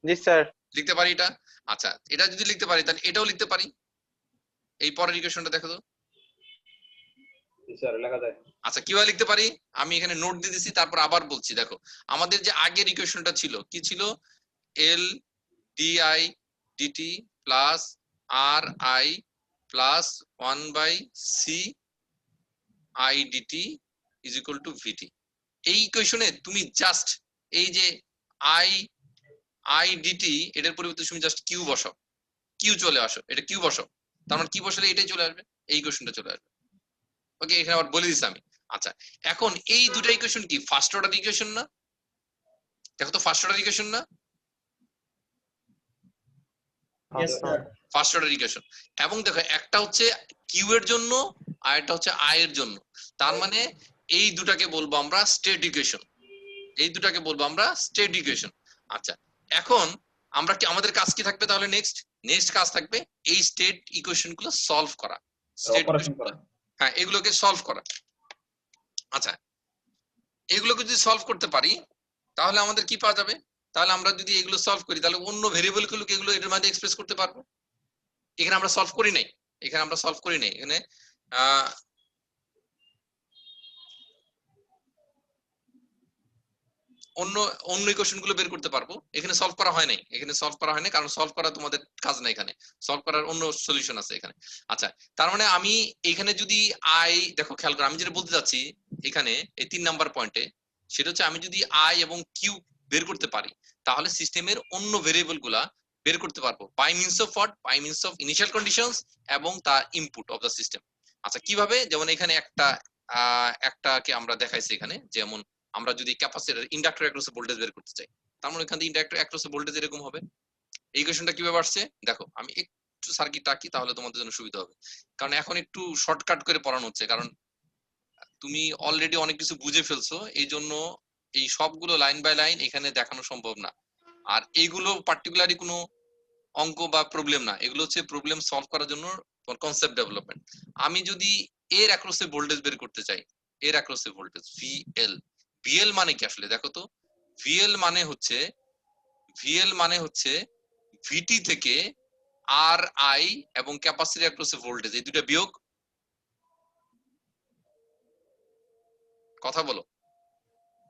জি স্যার।
লিখতে পারি এটা। আচ্ছা এটা যদি লিখতে পারি তাহলে এটাও লিখতে পারি। এই পরের ইকুয়েশনটা দেখো তো। আচ্ছা কিভাবে লিখতে পারি, আমি এখানে নোট দিয়ে দিছি, তারপর আবার বলছি। দেখো আমাদের যে আগের ইকুয়েশনটা ছিল কি ছিল, L DI DT plus R I plus 1/c I DT is equal to VT. এই ইকুয়েশনে তুমি জাস্ট এই যে আই ডিটি এটার পরিবর্তে তুমি জাস্ট কিউ বসাও, কিউ চলে আসো, এটা কিউ বসাও, তার মানে কি বসালে এটাই চলে আসবে, এই ইকুয়েশনটা চলে আসবে। ওকে এখানে আবার বলে দিচ্ছি আমি। আচ্ছা এখন এই দুটো ইকুয়েশন কি ফার্স্ট অর্ডার ইকুয়েশন না? দেখো তো ফার্স্ট অর্ডার ইকুয়েশন না? First order equation. এবং দেখো একটা হচ্ছে কিউ এর জন্য আর একটা হচ্ছে আই এর জন্য, তার মানে এই দুটাকে বলবো আমরা স্টেট ইকুয়েশন, এই দুটাকে বলবো আমরা স্টেট ইকুয়েশন। আচ্ছা এখন আমরা কি, আমাদের কাজ কি থাকবে তাহলে, নেক্সট কাজ থাকবে এই স্টেট ইকুয়েশন গুলো সলভ করা, স্টেট ইকুয়েশন গুলো, হ্যাঁ এগুলোকে সলভ করা। আচ্ছা এগুলোকে যদি সলভ করতে পারি তাহলে আমাদের কি পাওয়া যাবে, তাহলে আমরা যদি এগুলো সলভ করি তাহলে অন্য ভেরিয়েবল গুলোকে এগুলো এর মধ্যে এক্সপ্রেস করতে পারবো। এখানে আমরা সলভ করি নাই, এখানে অন্য অন্য ইকুয়েশন গুলো বের করতে পারবো। এখানে সলভ করা হয় নাই, কারণ সলভ করা তোমাদের কাজ না, এখানে সলভ করার অন্য সলিউশন আছে এখানে। আচ্ছা তার মানে আমি এখানে যদি আই, দেখো খেয়াল করো আমি যেটা বলতে চাচ্ছি এখানে এই 3 নাম্বার পয়েন্টে, সেটা হচ্ছে আমি যদি আই এবং কিউ বের করতে পারি তাহলে সিস্টেমের অন্য ভেরিয়েবল গুলা বের করতে পারবো by means of what, by means of initial conditions এবং তার ইনপুট অফ দা সিস্টেম। আচ্ছা কিভাবে, যেমন এখানে একটাকে আমরা দেখাইছি এখানে, যেমন আমরা যদি ক্যাপাসিটর ইন্ডাক্টর অ্যাক্রসে ভোল্টেজ বের করতে চাই, তার মানে এখান থেকে ইন্ডাক্টর অ্যাক্রসে ভোল্টেজ এরকম হবে। এই ইকুয়েশনটা কিভাবে আসছে দেখো, আমি একটু সার্কিটটা আঁকি তাহলে তোমাদের জন্য সুবিধা হবে, কারণ এখন একটু শর্টকাট করে পড়ানো হচ্ছে, কারণ তুমি অলরেডি অনেক কিছু বুঝে ফেলছো, এই জন্য এই সবগুলো লাইন বাই লাইন এখানে দেখানো সম্ভব না। আর এইগুলো পার্টিকুলারলি কোনো অঙ্ক বা প্রবলেম না, এগুলো হচ্ছে প্রবলেম সলভ করার জন্য তোমার কনসেপ্ট ডেভেলপমেন্ট। আমি যদি এর অ্যাক্রসে ভোল্টেজ বের করতে চাই, এর অ্যাক্রসে ভোল্টেজ ভিএল, ভিএল মানে কি আসলে দেখো তো, ভিএল মানে হচ্ছে ভিটি থেকে আর আই এবং ক্যাপাসিটর অ্যাক্রসে ভোল্টেজ এই দুটো বিয়োগ, কথা বলো।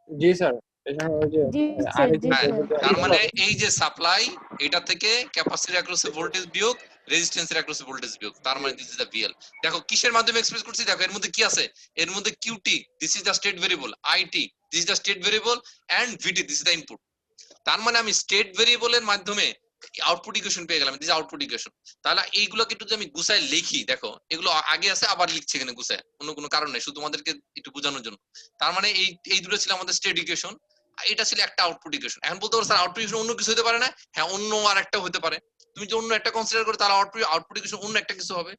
জি স্যার, এখানে ওই যে
জি স্যার, জি
হ্যাঁ
স্যার।
তার মানে এই যে সাপ্লাই, এটা থেকে ক্যাপাসিটর অ্যাক্রসে ভোল্টেজ বিয়োগ রেজিস্ট্যান্সের অ্যাক্রসে ভোল্টেজ বিয়োগ, তার মানে দিস ইজ দা ভিএল। দেখো কিসের মাধ্যমে এক্সপ্রেস করছি, দেখো এর মধ্যে কি আছে, এর মধ্যে QT this is the state variable, IT this is the state variable and VT this is the input. তার মানে আমি স্টেট ভেরিয়েবলের মাধ্যমে আউটপুট ইকুয়েশন পেয়ে গেলাম, দিস আউটপুট ইকুয়েশন। তাহলে এইগুলোকে একটু যদি আমি গুছায় লিখি, দেখো এগুলো আগে আছে আবার লিখছি এখানে গুছায়, অন্য কোনো কারণ নেই, শুধু তোমাদেরকে একটু বোঝানোর জন্য। তার মানে এই দুটো ছিল আমাদের স্টেট ইকুয়েশন, এটা ছিল একটা আউটপুট ইকুয়েশন। এখন বলতে পারো স্যার আউটপুট ইকুয়েশন অন্য কিছু হতে পারে না? হ্যাঁ অন্য আর একটা হতে পারে, তুমি যে অন্য একটা কনসিডার করো তাহলে আউটপুট ইকুয়েশন অন্য একটা কিছু হবে।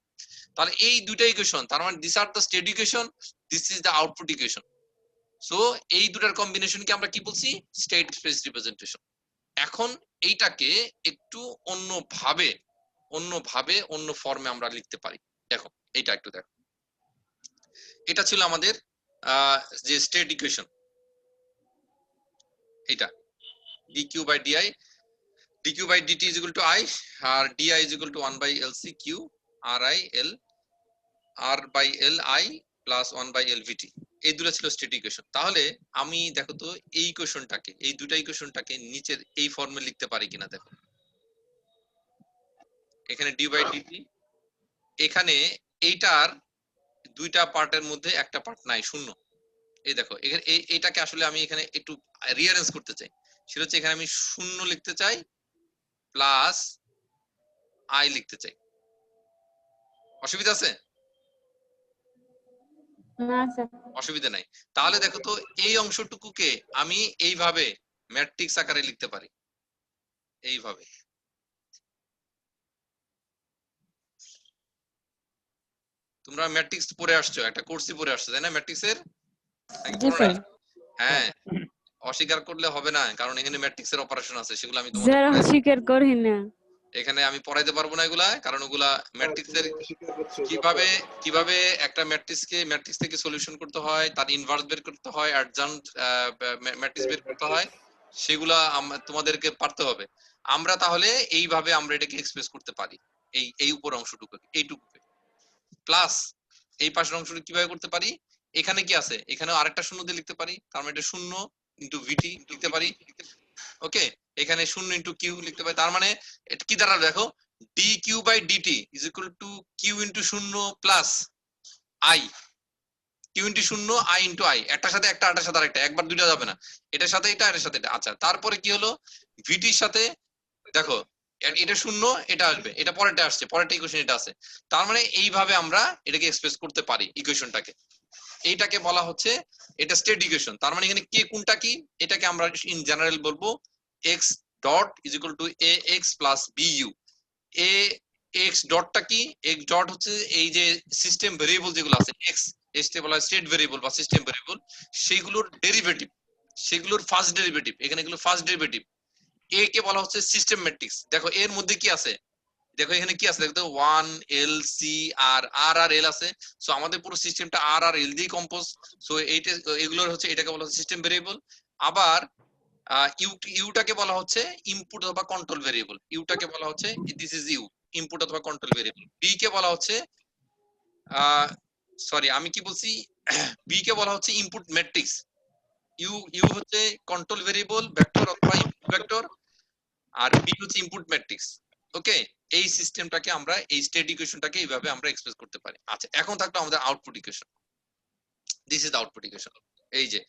তাহলে এই দুইটা ইকুয়েশন, তার মানে this are the state equation, this is the output equation. So এই দুটার কম্বিনেশনকে আমরা কি বলছি, স্টেট স্পেস রিপ্রেজেন্টেশন। এখন এইটাকে একটু অন্য ফর্মে আমরা লিখতে পারি। দেখো এইটা একটু দেখো, এটা ছিল আমাদের যে স্টেট ইকুয়েশন, এটা dq by dt is equal to I, আর di is equal to 1/LC q r by l I plus 1/L vt, এই দুটো ছিল স্টেট ইকুয়েশন। তাহলে আমি দেখো তো এই ইকুয়েশনটাকে, এই দুটো ইকুয়েশনটাকে নিচের এই ফর্মে লিখতে পারি কিনা দেখো, এখানে d by dt, এখানে এইটার দুইটা পার্টের মধ্যে একটা পার্ট নাই, শূন্য। এই দেখো এখানে এইটাকে আসলে আমি এখানে একটু রিঅ্যারেঞ্জ করতে চাই, সেটা হচ্ছে এখানে আমি শূন্য লিখতে চাই প্লাস আই লিখতে চাই, অসুবিধা আছে?
না স্যার।
অসুবিধা নাই। তাহলে দেখো তো এই অংশটুকুকে আমি এইভাবে ম্যাট্রিক্স আকারে লিখতে পারি, এইভাবে। তোমরা ম্যাট্রিক্স পড়ে আসছো, একটা কোর্সই পড়ে আসছো তাই না ম্যাট্রিক্সের?
জি স্যার।
হ্যাঁ, অস্বীকার করলে হবে না, কারণ এখানে ম্যাট্রিক্স এর অপারেশন আছে, সেগুলো আমি তোমাদের
স্যার অস্বীকার করি না।
এখানে আমি পড়াইতে পারবো না এগুলা, কারণ ওগুলা ম্যাট্রিক্স এর কিভাবে কিভাবে একটা ম্যাট্রিক্স থেকে সলিউশন করতে হয়, তার ইনভার্স বের করতে হয়, অ্যাডজান্ট ম্যাট্রিক্স বের করতে হয়, সেগুলা তোমাদেরকে পারতে হবে। আমরা তাহলে এইভাবে আমরা এটাকে এক্সপ্রেস করতে পারি, এই উপর অংশটুকু এইটুকুকে, প্লাস এই পাশের অংশটুকু কিভাবে করতে পারি, এখানে কি আছে, এখানে আরেকটা শূন্য দিয়ে লিখতে পারি, তার মানে এটা শূন্য ইন্টু ভিটি লিখতে পারি। ওকে, এখানে শূন্য ইন্টু কিউ লিখতে পারি, তার মানে এটা কি দাঁড়াবে দেখো, D Q by DT is equal to Q into শূন্য প্লাস আই, কিউ ইন্টু শূন্য আই ইন্টু আই, একটার সাথে একটা আরেকটার সাথে আরেকটা, একবার দুইটা যাবে না, এটার সাথে এটা এটার সাথে এটা। আচ্ছা, তারপরে কি হলো, ভিটির সাথে দেখো এটা শূন্য, এটা আসবে, এটা পরেরটা আসছে, পরেরটা ইকুয়েশন এটা আছে, তার মানে এইভাবে আমরা এটাকে এক্সপ্রেস করতে পারি ইকুয়েশনটাকে। এইটাকে বলা হচ্ছে এটা স্টেট ইকুয়েশন। তার মানে এখানে কে কোনটা কি, এটাকে আমরা ইন জেনারেল বলবো x dot is equal to ax plus bu। এ এক্স ডটটা কি, এক্স ডট হচ্ছে এই যে সিস্টেম ভেরিয়েবল যেগুলো আছে, এক্স এসতে বলা হয় স্টেট ভেরিয়েবল বা সিস্টেম ভেরিয়েবল, সেগুলোর ডেরিভেটিভ, সেগুলোর ফার্স্ট ডেরিভেটিভ, এখানে এগুলো ফার্স্ট ডেরিভেটিভ। এ কে বলা হচ্ছে সিস্টেম ম্যাট্রিক্স। দেখো এর মধ্যে কি আছে, দেখো এখানে কি আছে, দেখো 1 এল সি আর আর আর এল আছে, সো আমাদের পুরো সিস্টেমটা আর আর এল দিয়ে কম্পোজ। সো এইটা এগুলোর হচ্ছে, এটাকে বলা হচ্ছে সিস্টেম ভেরিয়েবল। আবার ইউটাকে বলা হচ্ছে ইনপুট অথবা কন্ট্রোল ভেরিয়েবল, ইউটাকে বলা হচ্ছে দিস ইজ ইউ, ইনপুট অথবা কন্ট্রোল ভেরিয়েবল। বি কে বলা হচ্ছে সরি আমি কি বলছি, বি কে বলা হচ্ছে ইনপুট ম্যাট্রিক্স, ইউ হচ্ছে কন্ট্রোল ভেরিয়েবল ভেক্টর অথবা ইনপুট ভেক্টর, আর বি হচ্ছে ইনপুট ম্যাট্রিক্স। ওকে, এই সিস্টেমটাকে আমরা এই স্টেট ইকুয়েশনটাকে এইভাবে আমরা এক্সপ্রেস করতে পারি। আচ্ছা, এখন থাকলো আমাদের output equation. This is output equation. এই যে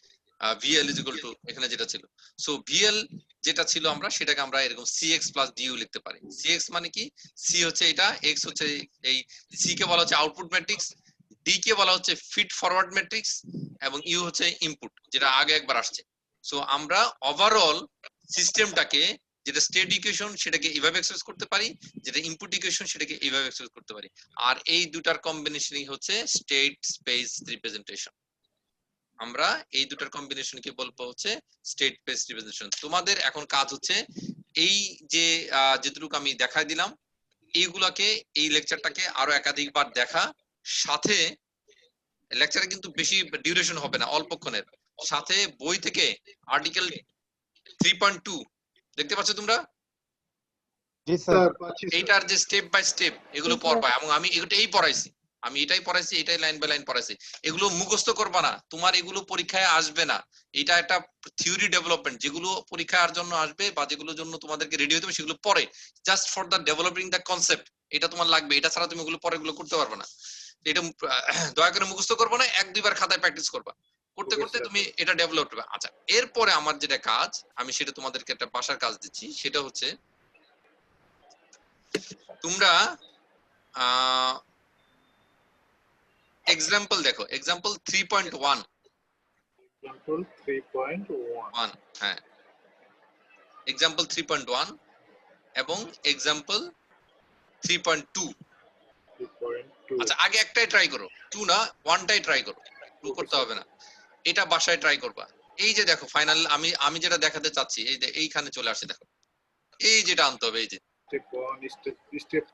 ভিএল ইজ ইকুয়াল টু এখানে যেটা ছিল, সো ভিএল যেটা ছিল আমরা সেটাকে আমরা এরকম সিএক্স প্লাস ডিইউ লিখতে পারি। সিএক্স মানে কি, সি হচ্ছে এটা, এক্স হচ্ছে এই, সি কে বলা হচ্ছে আউটপুট ম্যাট্রিক্স, ডি কে বলা হচ্ছে ফিড ফরওয়ার্ড ম্যাট্রিক্স, এবং ইউ হচ্ছে ইনপুট যেটা আগে একবার আসছে। সো আমরা ওভারঅল সিস্টেমটাকে, যেটা স্টেট ইকুয়েশন সেটাকে এইভাবে এক্সপ্রেস করতে পারি, যেটা ইনপুট ইকুয়েশন সেটাকে এইভাবে এক্সপ্রেস করতে পারি। আর এই দুটার কম্বিনেশনই হচ্ছে স্টেট স্পেস রিপ্রেজেন্টেশন। আমরা এই দুটার কম্বিনেশনকে বলবো হচ্ছে স্টেট স্পেস রিপ্রেজেন্টেশন। তোমাদের এখন কাজ হচ্ছে এই যে যেটুকু আমি দেখাই দিলাম, এইগুলাকে, এই লেকচারটাকে আরো একাধিকবার দেখা, সাথে লেকচারে কিন্তু বেশি ডিউরেশন হবে না, অল্পক্ষণের, সাথে বই থেকে আর্টিকেল 3.2 দেখতে পাচ্ছ তোমরা,
জি স্যার।
এইটার যে স্টেপ বাই স্টেপ এগুলো পড়বা, এবং আমি এটাই পড়াইছি, আমি এটাই পড়াইছি, এটাই লাইন বাই লাইন পড়াইছি। এগুলো মুখস্থ করবা না, তোমার এগুলো পরীক্ষায় আসবে না, এটা একটা থিওরি ডেভেলপমেন্ট, যেগুলো পরীক্ষার জন্য আসবে বা যেগুলোর জন্য তোমাদেরকে রেডি হতে হবে সেগুলো পরে, just for the developing the concept, এটা তোমার লাগবে, এটা ছাড়া তুমি ওগুলো পরে এগুলো করতে পারবে না। এটা দয়া করে মুখস্থ করবে না, এক দুইবার খাতায় প্র্যাকটিস করবা, করতে করতে তুমি এটা ডেভেলপ করবে। আচ্ছা, এরপরে আমার যেটা কাজ, আমি সেটা তোমাদেরকে একটা বাসার কাজ দিচ্ছি, সেটা হচ্ছে তোমরা এক্সাম্পল দেখো, এক্সাম্পল 3.1, হ্যাঁ, এক্সাম্পল 3.1 এবং এক্সাম্পল 3.2। আচ্ছা, আগে একটাই ট্রাই করো, 2 না 1টাই ট্রাই করো, 2 করতে হবে না, এটা বাসায় ট্রাই করবা। এই যে দেখো ফাইনাল আমি যেটা দেখাতে চাচ্ছি, এই যে এইখানে চলে আসছে, দেখো এই যেটা আনতে হবে, এই যে স্টেপ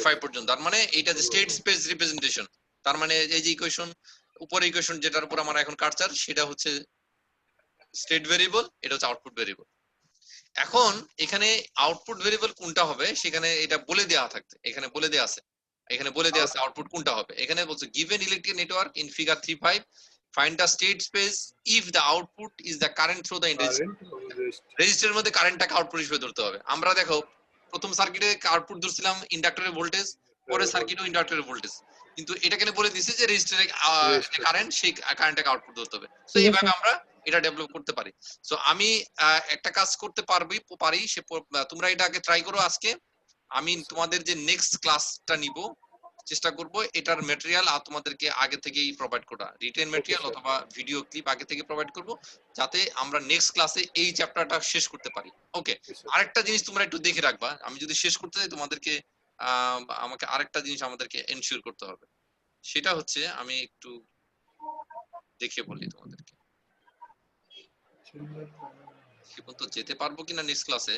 5 পর্যন্ত, তার মানে এটা যে স্টেট স্পেস রিপ্রেজেন্টেশন, তার মানে এই যে ইকুয়েশন, উপরে ইকুয়েশন যেটার উপর আমার এখন কার্সার, সেটা হচ্ছে স্টেট ভেরিয়েবল, এটা হচ্ছে আউটপুট ভেরিয়েবল। এখন এখানে আউটপুট ভেরিয়েবল কোনটা হবে সেখানে এটা বলে দেওয়া থাকতে, এখানে বলে দেওয়া আছে, এখানে বলে দেওয়া আছে আউটপুট কোনটা হবে। এখানে বলছে given electric network in figure 3.5 find the state space if the output is the current through the রেজিস্টারের মধ্যে কারেন্টটাকে আউটপুট হিসেবে ধরতে হবে। আমরা দেখো প্রথম সার্কিটে আউটপুট ধরছিলাম ইন্ডাক্টরের ভোল্টেজ, পরের সার্কিটেও ইন্ডাক্টরের ভোল্টেজ, কিন্তু এটা কেন বলে দিয়েছে যে রেজিস্টারে কারেন্ট, সেই কারেন্টটাকে আউটপুট ধরতে হবে। তো এইভাবে আমরা এটা ডেভেলপ করতে পারি। সো আমি একটা কাজ করতে পারি, সে তোমরা এটা আগে ট্রাই করো আজকে, আমি তোমাদের যে নেক্সট ক্লাসটা নিব চেষ্টা করব এটার ম্যাটেরিয়াল আর তোমাদেরকে আগে থেকেই প্রোভাইড করা, রিটেন ম্যাটেরিয়াল অথবা ভিডিও ক্লিপ আগে থেকে প্রোভাইড করব, যাতে আমরা নেক্সট ক্লাসে এই চ্যাপ্টারটা শেষ করতে পারি। ওকে, আরেকটা জিনিস তোমরা একটু দেখে রাখবা, আমি যদি শেষ করতে যাই তোমাদেরকে আমাকে আরেকটা জিনিস আমাদেরকে এনশিওর করতে হবে, সেটা হচ্ছে আমি একটু দেখে বলি তোমাদেরকে। সে পর্যন্ত যেতে পারবো কিনা নেক্সট ক্লাসে।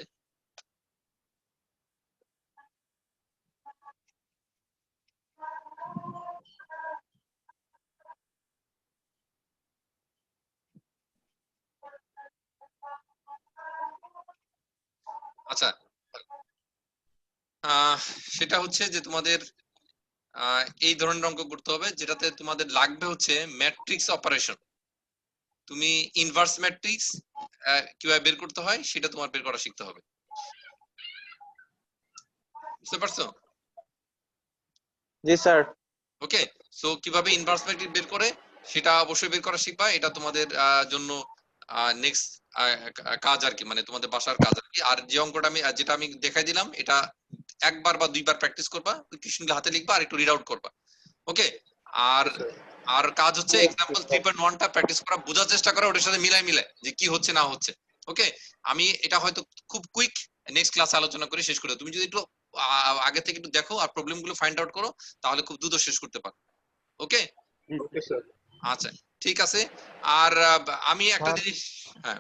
আচ্ছা, সেটা হচ্ছে যে তোমাদের এই ধরনের অঙ্ক করতে হবে যেটাতে তোমাদের লাগবে হচ্ছে ম্যাট্রিক্স অপারেশন। তুমি ইনভার্স ম্যাট্রিক্স কিভাবে বের করতে হয় সেটা তোমার বের করা শিখতে হবে। বুঝতে পারছো?
জি স্যার।
ওকে, সো কিভাবে ইনভার্স ম্যাট্রিক্স বের করে সেটা অবশ্যই বের করা শিখবা। এটা তোমাদের জন্য নেক্সট কাজ আর কি, মানে তোমাদের বাসার কাজ আর কি। আর যে অঙ্কটা যেটা আমি দেখাই দিলাম এটা একবার বা দুইবার প্র্যাকটিস করবা, কোশ্চেনগুলো হাতে লিখবা আর একটু রিড আউট করবা। ওকে, আর আর কাজ হচ্ছে এক্সাম্পল 3.1টা প্র্যাকটিস করা, বোঝার চেষ্টা করা ওটার সাথে মিলাই যে কি হচ্ছে না হচ্ছে। ওকে, আমি এটা হয়তো খুব কুইক নেক্সট ক্লাসে আলোচনা করে শেষ করে, তুমি যদি একটু আগে থেকে একটু দেখো আর প্রবলেম গুলো ফাইন্ড আউট করো তাহলে খুব দ্রুত শেষ করতে পারো। ওকে,
ওকে স্যার।
আচ্ছা ঠিক আছে। আর আমি একটা জিনিস, হ্যাঁ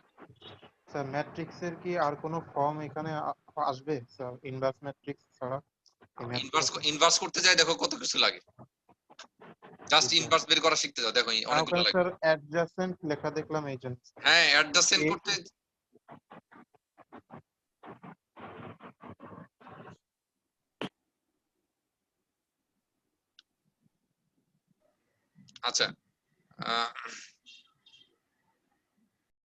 স্যার ম্যাট্রিক্সের কি আর কোনো ফর্ম এখানে আসবে স্যার, ইনভার্স ম্যাট্রিক্স ছাড়া?
ইনভার্স করতে যাই দেখো কত কিছু লাগে, জাস্ট ইনভার্স বের করা শিখতে যাও দেখো অনেকগুলো লাগে।
স্যার অ্যাডজাসেন্ট লেখা দেখলাম এই জন্য।
হ্যাঁ অ্যাডজাসেন্ট করতে আচ্ছা